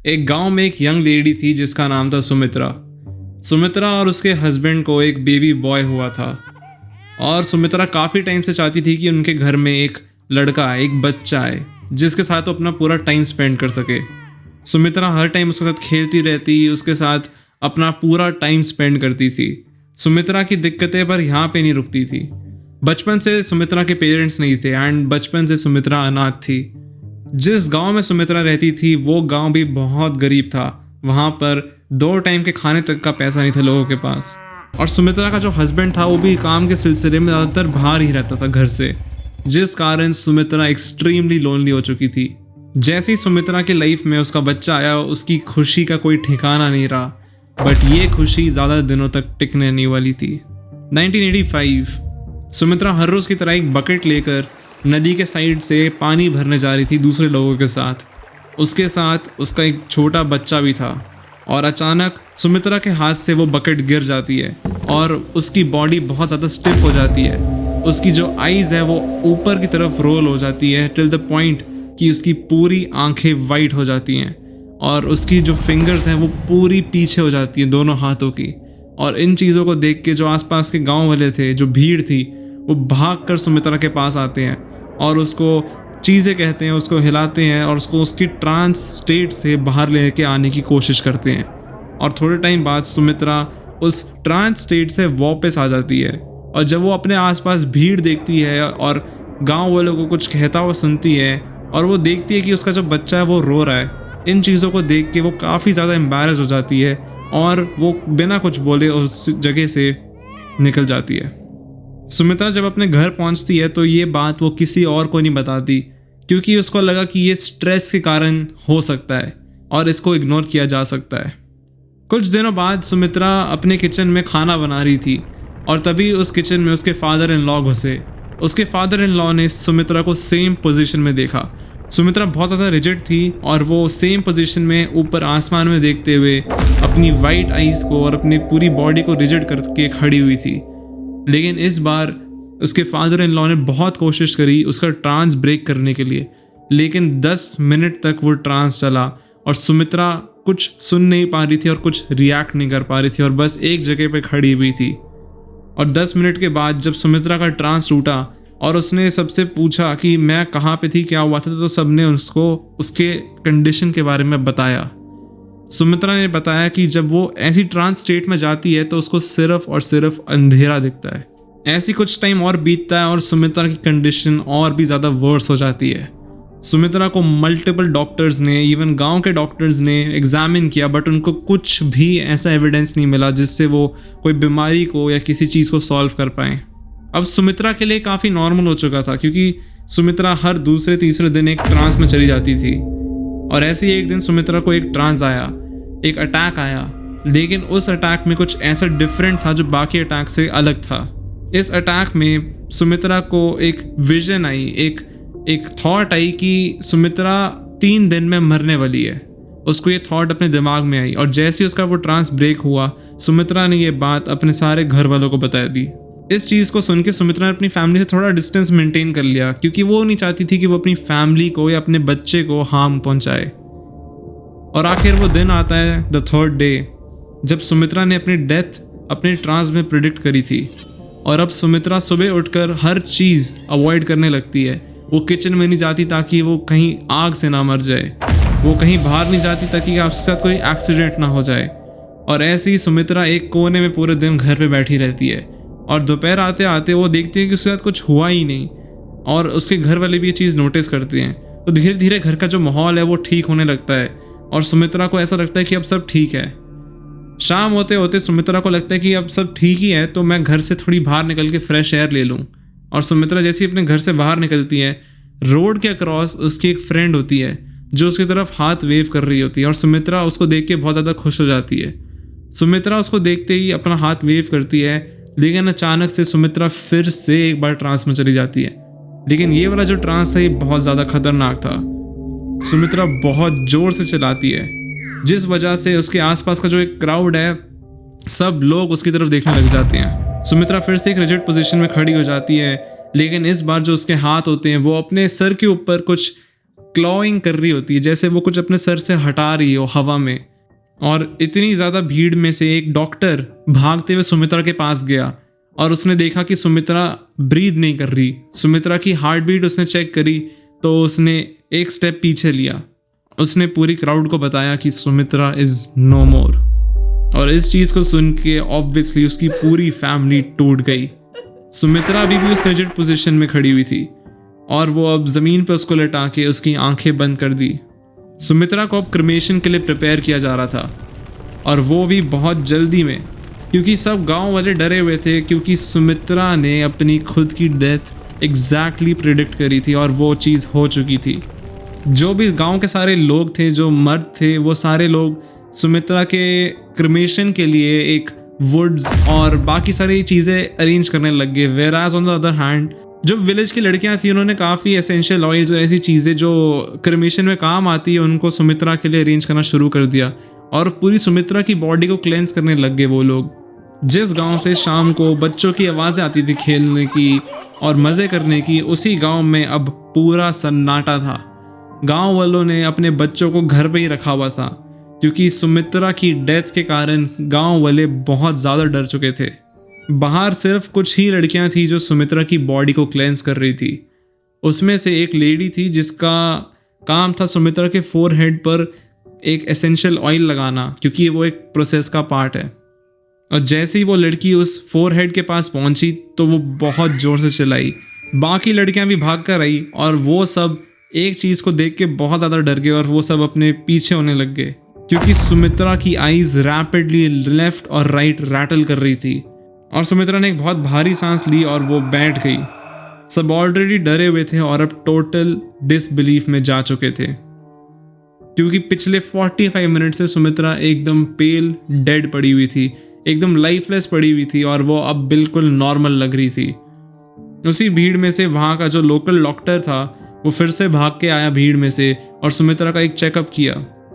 एक गांव में एक यंग लेडी थी जिसका नाम था सुमित्रा। सुमित्रा और उसके हस्बैंड को एक बेबी बॉय हुआ था और सुमित्रा काफ़ी टाइम से चाहती थी कि उनके घर में एक लड़का, एक बच्चा आए जिसके साथ वो अपना पूरा टाइम स्पेंड कर सके। सुमित्रा हर टाइम उसके साथ खेलती रहती, उसके साथ अपना पूरा टाइम स्पेंड करती थी। सुमित्रा की दिक्कतें पर यहाँ पे नहीं रुकती थी। बचपन से सुमित्रा के पेरेंट्स नहीं थे एंड बचपन से सुमित्रा अनाथ थी। जिस गांव में सुमित्रा रहती थी वो गांव भी बहुत गरीब था। वहाँ पर 2 टाइम के खाने तक का पैसा नहीं था लोगों के पास। और सुमित्रा का जो हस्बैंड था वो भी काम के सिलसिले में ज़्यादातर बाहर ही रहता था घर से, जिस कारण सुमित्रा एक्सट्रीमली लोनली हो चुकी थी। जैसे ही सुमित्रा की लाइफ में उसका बच्चा आया, उसकी खुशी का कोई ठिकाना नहीं रहा। बट ये खुशी ज़्यादा दिनों तक टिकने नहीं वाली थी। 1985 सुमित्रा हर रोज़ की तरह एक बकेट लेकर नदी के साइड से पानी भरने जा रही थी दूसरे लोगों के साथ। उसके साथ उसका एक छोटा बच्चा भी था और अचानक सुमित्रा के हाथ से वो बकेट गिर जाती है और उसकी बॉडी बहुत ज़्यादा स्टिफ हो जाती है। उसकी जो आईज़ है वो ऊपर की तरफ रोल हो जाती है टिल द पॉइंट कि उसकी पूरी आंखें वाइट हो जाती हैं और उसकी जो फिंगर्स हैं वो पूरी पीछे हो जाती हैं दोनों हाथों की। और इन चीज़ों को देख के जो आसपास के गांव वाले थे, जो भीड़ थी, वो भागकर सुमित्रा के पास आते हैं और उसको चीज़ें कहते हैं, उसको हिलाते हैं और उसको उसकी ट्रांस स्टेट से बाहर लेके आने की कोशिश करते हैं। और थोड़े टाइम बाद सुमित्रा उस ट्रांस स्टेट से वापस आ जाती है और जब वो अपने आसपास भीड़ देखती है और गांव वालों को कुछ कहता हुआ सुनती है और वो देखती है कि उसका जो बच्चा है वो रो रहा है, इन चीज़ों को देख के वो काफ़ी ज़्यादा एम्बैरेस हो जाती है और वो बिना कुछ बोले उस जगह से निकल जाती है। सुमित्रा जब अपने घर पहुंचती है तो ये बात वो किसी और को नहीं बताती क्योंकि उसको लगा कि ये स्ट्रेस के कारण हो सकता है और इसको इग्नोर किया जा सकता है। कुछ दिनों बाद सुमित्रा अपने किचन में खाना बना रही थी और तभी उस किचन में उसके फादर इन लॉ घुसे। उसके फादर इन लॉ ने सुमित्रा को सेम पोजीशन में देखा। सुमित्रा बहुत ज़्यादा रिजिड थी और वो सेम पोजीशन में ऊपर आसमान में देखते हुए अपनी वाइट आईज़ को और अपनी पूरी बॉडी को रिजिड करके खड़ी हुई थी। लेकिन इस बार उसके फादर इन लॉ ने बहुत कोशिश करी उसका ट्रांस ब्रेक करने के लिए, लेकिन 10 मिनट तक वो ट्रांस चला और सुमित्रा कुछ सुन नहीं पा रही थी और कुछ रिएक्ट नहीं कर पा रही थी और बस एक जगह पे खड़ी हुई थी। और 10 मिनट के बाद जब सुमित्रा का ट्रांस टूटा और उसने सबसे पूछा कि मैं कहाँ पे थी, क्या हुआ था, तो सबने उसको उसके कंडीशन के बारे में बताया। सुमित्रा ने बताया कि जब वो ऐसी ट्रांस स्टेट में जाती है तो उसको सिर्फ और सिर्फ अंधेरा दिखता है। ऐसी कुछ टाइम और बीतता है और सुमित्रा की कंडीशन और भी ज़्यादा वर्स हो जाती है। सुमित्रा को मल्टीपल डॉक्टर्स ने, इवन गांव के डॉक्टर्स ने एग्जामिन किया बट उनको कुछ भी ऐसा एविडेंस नहीं मिला जिससे वो कोई बीमारी को या किसी चीज़ को सॉल्व कर पाएँ। अब सुमित्रा के लिए काफ़ी नॉर्मल हो चुका था क्योंकि सुमित्रा हर दूसरे तीसरे दिन एक ट्रांस में चली जाती थी। और ऐसे ही एक दिन सुमित्रा को एक ट्रांस आया, एक अटैक आया, लेकिन उस अटैक में कुछ ऐसा डिफरेंट था जो बाकी अटैक से अलग था। इस अटैक में सुमित्रा को एक विजन आई, एक थॉट आई कि सुमित्रा 3 दिन में मरने वाली है। उसको ये थॉट अपने दिमाग में आई और जैसे ही उसका वो ट्रांस ब्रेक हुआ, सुमित्रा ने ये बात अपने सारे घर वालों को बता दी। इस चीज़ को सुन के सुमित्रा ने अपनी फैमिली से थोड़ा डिस्टेंस मेंटेन कर लिया क्योंकि वो नहीं चाहती थी कि वो अपनी फैमिली को या अपने बच्चे को हार्म पहुंचाए। और आखिर वो दिन आता है द 3rd डे जब सुमित्रा ने अपनी डेथ अपने ट्रांस में प्रिडिक्ट करी थी। और अब सुमित्रा सुबह उठकर हर चीज़ अवॉइड करने लगती है। वो किचन में नहीं जाती ताकि वो कहीं आग से ना मर जाए, वो कहीं बाहर नहीं जाती ताकि उसके साथ कोई एक्सीडेंट ना हो जाए। और ऐसे ही सुमित्रा एक कोने में पूरे दिन घर पे बैठी रहती है और दोपहर आते आते वो देखती है कि उसके साथ कुछ हुआ ही नहीं और उसके घर वाले भी ये चीज़ नोटिस करते हैं। तो धीरे धीरे घर का जो माहौल है वो ठीक होने लगता है और सुमित्रा को ऐसा लगता है कि अब सब ठीक है। शाम होते होते सुमित्रा को लगता है कि अब सब ठीक ही है तो मैं घर से थोड़ी बाहर निकल के फ्रेश एयर ले लूँ। और सुमित्रा जैसे ही अपने घर से बाहर निकलती है, रोड के अक्रॉस उसकी एक फ्रेंड होती है जो उसकी तरफ हाथ वेव कर रही होती है और सुमित्रा उसको देख के बहुत ज़्यादा खुश हो जाती है। सुमित्रा उसको देखते ही अपना हाथ वेव करती है, लेकिन अचानक से सुमित्रा फिर से एक बार ट्रांस में चली जाती है। लेकिन ये वाला जो ट्रांस था ये बहुत ज़्यादा खतरनाक था। सुमित्रा बहुत ज़ोर से चलाती है जिस वजह से उसके आसपास का जो एक क्राउड है सब लोग उसकी तरफ देखने लग जाते हैं। सुमित्रा फिर से एक रिजिड पोजीशन में खड़ी हो जाती है, लेकिन इस बार जो उसके हाथ होते हैं वो अपने सर के ऊपर कुछ क्लॉइंग कर रही होती है, जैसे वो कुछ अपने सर से हटा रही हो हवा में। और इतनी ज़्यादा भीड़ में से एक डॉक्टर भागते हुए सुमित्रा के पास गया और उसने देखा कि सुमित्रा ब्रीद नहीं कर रही। सुमित्रा की हार्ट बीट उसने चेक करी तो उसने एक स्टेप पीछे लिया। उसने पूरी क्राउड को बताया कि सुमित्रा इज़ नो मोर। और इस चीज़ को सुन के ऑब्वियसली उसकी पूरी फैमिली टूट गई। सुमित्रा अभी भी उस रिजिड पोजीशन में खड़ी हुई थी और वो अब ज़मीन पर उसको लटा के उसकी आंखें बंद कर दी। सुमित्रा को अब क्रिमेशन के लिए प्रिपेयर किया जा रहा था और वो भी बहुत जल्दी में, क्योंकि सब गांव वाले डरे हुए थे, क्योंकि सुमित्रा ने अपनी खुद की डेथ एग्जैक्टली प्रिडिक्ट करी थी और वो चीज़ हो चुकी थी। जो भी गांव के सारे लोग थे, जो मर्द थे, वो सारे लोग सुमित्रा के क्रिमेशन के लिए एक वुड्स और बाकी सारी चीज़ें अरेंज करने लग गए। वेराज ऑन द अदर हैंड जो विलेज की लड़कियां थी उन्होंने काफ़ी एसेंशियल ऑयल्स और ऐसी चीज़ें जो क्रिमेशन में काम आती है उनको सुमित्रा के लिए अरेंज करना शुरू कर दिया और पूरी सुमित्रा की बॉडी को क्लेंस करने लग गए वो लोग। जिस गांव से शाम को बच्चों की आवाज़ें आती थी खेलने की और मज़े करने की, उसी गांव में अब पूरा सन्नाटा था। गांव वालों ने अपने बच्चों को घर पे ही रखा हुआ था, क्योंकि सुमित्रा की डेथ के कारण गांव वाले बहुत ज़्यादा डर चुके थे। बाहर सिर्फ कुछ ही लड़कियां थी जो सुमित्रा की बॉडी को क्लेंस कर रही थी। उसमें से एक लेडी थी जिसका काम था सुमित्रा के फोरहेड पर एक एसेंशियल ऑयल लगाना, क्योंकि वो एक प्रोसेस का पार्ट है। और जैसे ही वो लड़की उस फोरहेड के पास पहुंची तो वो बहुत ज़ोर से चिल्लाई। बाकी लड़कियां भी भाग कर आई और वो सब एक चीज़ को देख के बहुत ज़्यादा डर गए और वो सब अपने पीछे होने लग गए, क्योंकि सुमित्रा की आईज रैपिडली लेफ्ट और राइट रैटल कर रही थी। और सुमित्रा ने एक बहुत भारी सांस ली और वो बैठ गई। सब ऑलरेडी डरे हुए थे और अब टोटल डिसबिलीफ में जा चुके थे, क्योंकि पिछले 45 मिनट से सुमित्रा एकदम पेल डेड पड़ी हुई थी, एकदम लाइफलेस पड़ी हुई थी और वो अब बिल्कुल नॉर्मल लग रही थी। उसी भीड़ में से वहाँ का जो लोकल डॉक्टर था वो फिर से भाग के आया भीड़ में से और सुमित्रा का एक चेकअप किया,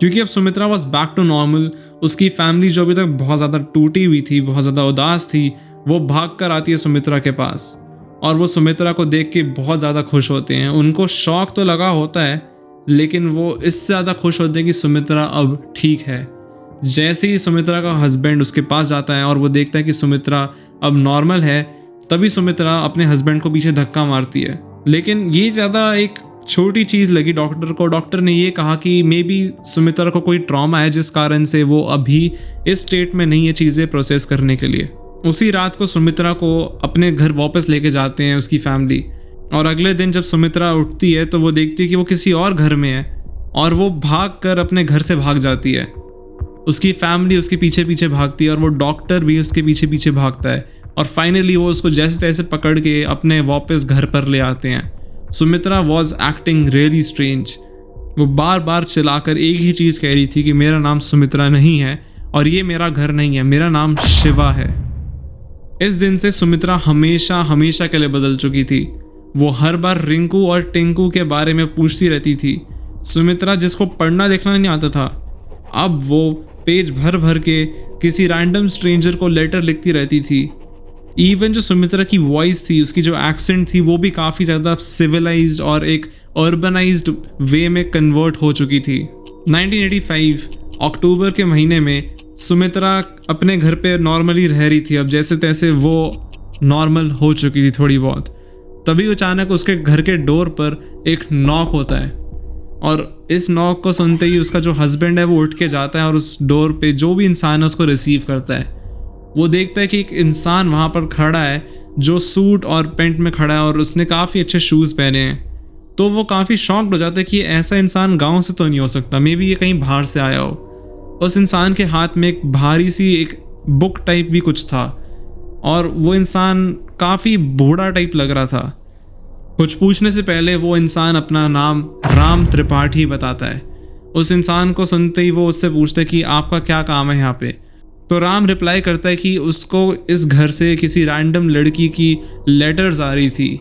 क्योंकि अब Sumitra was back to normal. उसकी फैमिली जो अभी तक बहुत ज़्यादा टूटी हुई थी, बहुत ज़्यादा उदास थी, वो भाग कर आती है सुमित्रा के पास और वो सुमित्रा को देख के बहुत ज़्यादा खुश होते हैं। उनको शौक तो लगा होता है, लेकिन वो इससे ज़्यादा खुश होते हैं कि सुमित्रा अब ठीक है। जैसे ही सुमित्रा का हस्बैंड उसके पास जाता है और वो देखता है कि सुमित्रा अब नॉर्मल है, तभी सुमित्रा अपने हस्बैंड को पीछे धक्का मारती है। लेकिन ये ज़्यादा एक छोटी चीज़ लगी डॉक्टर को। डॉक्टर ने ये कहा कि मे बी सुमित्रा को कोई ट्रॉमा है जिस कारण से वो अभी इस स्टेट में नहीं है चीज़ें प्रोसेस करने के लिए। उसी रात को सुमित्रा को अपने घर वापस लेके जाते हैं उसकी फैमिली, और अगले दिन जब सुमित्रा उठती है तो वो देखती है कि वो किसी और घर में है और वो भाग कर अपने घर से भाग जाती है। उसकी फैमिली उसके पीछे पीछे भागती है और वो डॉक्टर भी उसके पीछे पीछे भागता है और फाइनली वो उसको जैसे तैसे पकड़ के अपने वापस घर पर ले आते हैं। Sumitra was acting really strange. वो बार बार चिल्लाकर एक ही चीज़ कह रही थी कि मेरा नाम सुमित्रा नहीं है और ये मेरा घर नहीं है, मेरा नाम शिवा है। इस दिन से सुमित्रा हमेशा हमेशा के लिए बदल चुकी थी। वो हर बार रिंकू और टिंकू के बारे में पूछती रहती थी। सुमित्रा जिसको पढ़ना लिखना नहीं आता था, अब वो पेज भर भर के किसी रैंडम स्ट्रेंजर को लेटर लिखती रहती थी। इवन जो सुमित्रा की वॉइस थी, उसकी जो एक्सेंट थी, वो भी काफ़ी ज़्यादा सिविलाइज्ड और एक अर्बनाइज्ड वे में कन्वर्ट हो चुकी थी। 1985 अक्टूबर के महीने में सुमित्रा अपने घर पे नॉर्मली रह रही थी। अब जैसे तैसे वो नॉर्मल हो चुकी थी थोड़ी बहुत। तभी अचानक उसके घर के डोर पर एक नॉक होता है और इस नॉक को सुनते ही उसका जो हस्बैंड है वो उठ के जाता है और उस डोर पे जो भी इंसान है उसको रिसीव करता है। वो देखता है कि एक इंसान वहाँ पर खड़ा है जो सूट और पैंट में खड़ा है और उसने काफ़ी अच्छे शूज़ पहने हैं। तो वो काफ़ी शॉक्ड हो जाता है कि ऐसा इंसान गांव से तो नहीं हो सकता, मे बी ये कहीं बाहर से आया हो। उस इंसान के हाथ में एक भारी सी एक बुक टाइप भी कुछ था और वो इंसान काफ़ी बूढ़ा टाइप लग रहा था। कुछ पूछने से पहले वो इंसान अपना नाम राम त्रिपाठी बताता है। उस इंसान को सुनते ही वो उससे पूछता है कि आपका क्या काम है यहाँ पे। तो राम रिप्लाई करता है कि उसको इस घर से किसी रैंडम लड़की की लेटर्स आ रही थी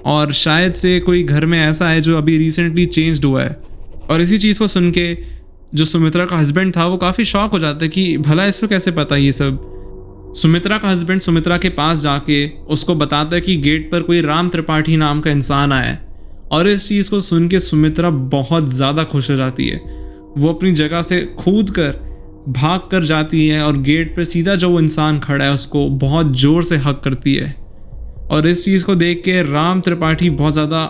और शायद से कोई घर में ऐसा है जो अभी रिसेंटली चेंज्ड हुआ है। और इसी चीज़ को सुन के जो सुमित्रा का हस्बैंड था वो काफ़ी शॉक हो जाता है कि भला इसको कैसे पता ये सब। सुमित्रा का हस्बैंड सुमित्रा के पास जाके उसको बताता है कि गेट पर कोई राम त्रिपाठी नाम का इंसान आया है और इस चीज़ को सुन के सुमित्रा बहुत ज़्यादा खुश हो जाती है। वो अपनी जगह से कूद कर भाग कर जाती है और गेट पर सीधा जो वो इंसान खड़ा है उसको बहुत ज़ोर से हक करती है। और इस चीज़ को देख के राम त्रिपाठी बहुत ज़्यादा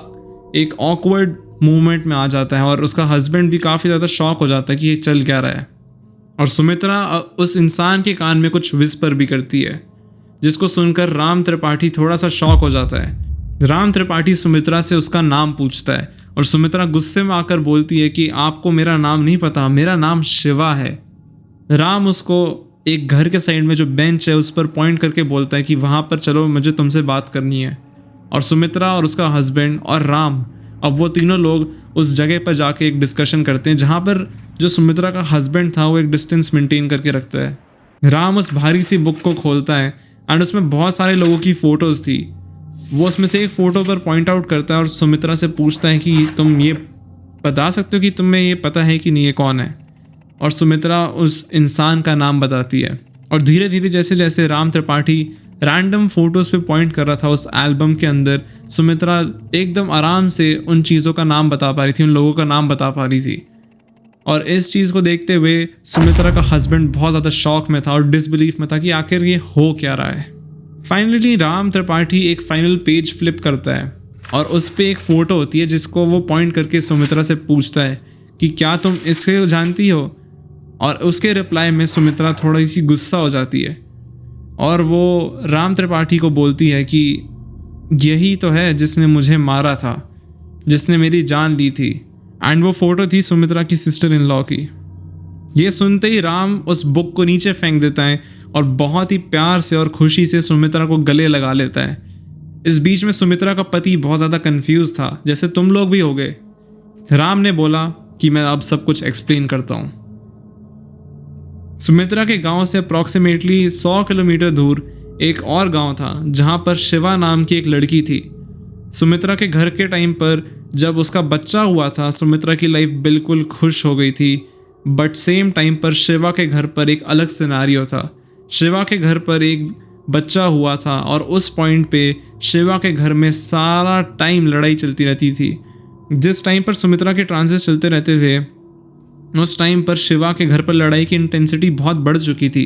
एक ऑकवर्ड मूवमेंट में आ जाता है और उसका हस्बैंड भी काफ़ी ज़्यादा शॉक हो जाता है कि ये चल क्या रहा है। और सुमित्रा उस इंसान के कान में कुछ विस्पर भी करती है, जिसको सुनकर राम त्रिपाठी थोड़ा सा शॉक हो जाता है। राम त्रिपाठी सुमित्रा से उसका नाम पूछता है और सुमित्रा गुस्से में आकर बोलती है कि आपको मेरा नाम नहीं पता, मेरा नाम शिवा है। राम उसको एक घर के साइड में जो बेंच है उस पर पॉइंट करके बोलता है कि वहाँ पर चलो, मुझे तुमसे बात करनी है। और सुमित्रा और उसका हस्बैंड और राम, अब वो तीनों लोग उस जगह पर जाके एक डिस्कशन करते हैं जहाँ पर जो सुमित्रा का हस्बैंड था वो एक डिस्टेंस मेंटेन करके रखता है। राम उस भारी सी बुक को खोलता है एंड उसमें बहुत सारे लोगों की फ़ोटोज़ थी। वो उसमें से एक फ़ोटो पर पॉइंट आउट करता है और सुमित्रा से पूछता है कि तुम ये बता सकते हो कि तुम्हें ये पता है कि नहीं, ये कौन है। और सुमित्रा उस इंसान का नाम बताती है। और धीरे धीरे जैसे जैसे राम त्रिपाठी रैंडम फोटोज़ पे पॉइंट कर रहा था उस एल्बम के अंदर, सुमित्रा एकदम आराम से उन चीज़ों का नाम बता पा रही थी, उन लोगों का नाम बता पा रही थी। और इस चीज़ को देखते हुए सुमित्रा का हस्बैंड बहुत ज़्यादा शॉक में था और डिसबिलीफ में था कि आखिर ये हो क्या रहा है। फाइनली राम त्रिपाठी एक फाइनल पेज फ्लिप करता है और उस पर एक फ़ोटो होती है जिसको वो पॉइंट करके सुमित्रा से पूछता है कि क्या तुम इससे जानती हो। और उसके रिप्लाई में सुमित्रा थोड़ी सी गुस्सा हो जाती है और वो राम त्रिपाठी को बोलती है कि यही तो है जिसने मुझे मारा था, जिसने मेरी जान ली थी। एंड वो फ़ोटो थी सुमित्रा की सिस्टर इन लॉ की। ये सुनते ही राम उस बुक को नीचे फेंक देता है और बहुत ही प्यार से और खुशी से सुमित्रा को गले लगा लेता है। इस बीच में सुमित्रा का पति बहुत ज़्यादा कंफ्यूज था, जैसे तुम लोग भी हो गए। राम ने बोला कि मैं अब सब कुछ एक्सप्लेन करता हूँ। सुमित्रा के गांव से अप्रॉक्सीमेटली 100 किलोमीटर दूर एक और गांव था जहां पर शिवा नाम की एक लड़की थी। सुमित्रा के घर के टाइम पर जब उसका बच्चा हुआ था, सुमित्रा की लाइफ बिल्कुल खुश हो गई थी। बट सेम टाइम पर शिवा के घर पर एक अलग सिनेरियो था। शिवा के घर पर एक बच्चा हुआ था और उस पॉइंट पे शिवा के घर में सारा टाइम लड़ाई चलती रहती थी। जिस टाइम पर सुमित्रा के ट्रांजिट चलते रहते थे उस टाइम पर शिवा के घर पर लड़ाई की इंटेंसिटी बहुत बढ़ चुकी थी,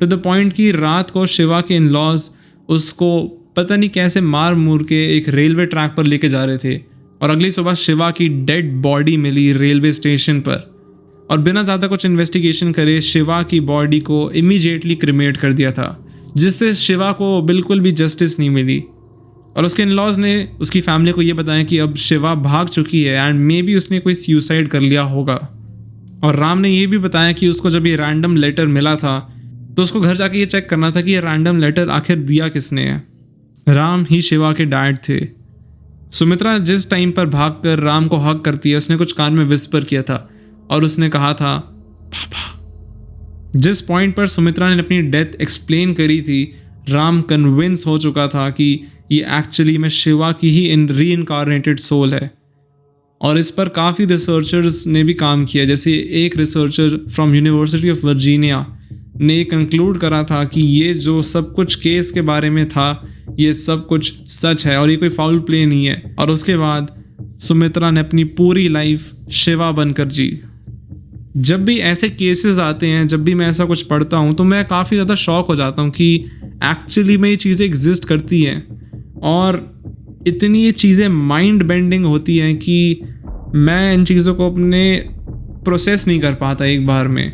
टू द पॉइंट कि रात को शिवा के इन-लॉज उसको पता नहीं कैसे मार मूर के एक रेलवे ट्रैक पर लेके जा रहे थे और अगली सुबह शिवा की डेड बॉडी मिली रेलवे स्टेशन पर। और बिना ज़्यादा कुछ इन्वेस्टिगेशन करे शिवा की बॉडी को इमीडिएटली क्रिमेट कर दिया था, जिससे शिवा को बिल्कुल भी जस्टिस नहीं मिली। और उसके इन-लॉज ने उसकी फैमिली को ये बताया कि अब शिवा भाग चुकी है एंड मे बी उसने कोई सुसाइड कर लिया होगा। और राम ने ये भी बताया कि उसको जब ये रैंडम लेटर मिला था तो उसको घर जाके ये चेक करना था कि ये रैंडम लेटर आखिर दिया किसने है। राम ही शिवा के डैड थे। सुमित्रा जिस टाइम पर भागकर राम को हक करती है, उसने कुछ कान में विस्पर किया था और उसने कहा था पापा। जिस पॉइंट पर सुमित्रा ने अपनी डेथ एक्सप्लेन करी थी, राम कन्विंस हो चुका था कि ये एक्चुअली में शिवा की ही रीइंकारनेटेड सोल है। और इस पर काफ़ी रिसर्चर्स ने भी काम किया, जैसे एक researcher from university of Virginia ने कंक्लूड करा था कि ये जो सब कुछ केस के बारे में था ये सब कुछ सच है और ये कोई फाउल प्ले नहीं है। और उसके बाद सुमित्रा ने अपनी पूरी लाइफ शिवा बनकर जी। जब भी ऐसे केसेस आते हैं, जब भी मैं ऐसा कुछ पढ़ता हूँ तो मैं काफ़ी ज़्यादा शॉक हो जाता हूँ कि एक्चुअली में ये चीज़ें एग्जिस्ट करती हैं और इतनी ये चीज़ें माइंड बेंडिंग होती हैं कि मैं इन चीज़ों को अपने प्रोसेस नहीं कर पाता एक बार में।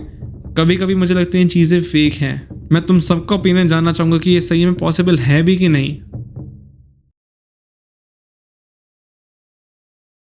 कभी कभी मुझे लगता है ये चीज़ें फेक हैं। मैं तुम सबका ओपिनियन जानना चाहूँगा कि ये सही में पॉसिबल है भी कि नहीं।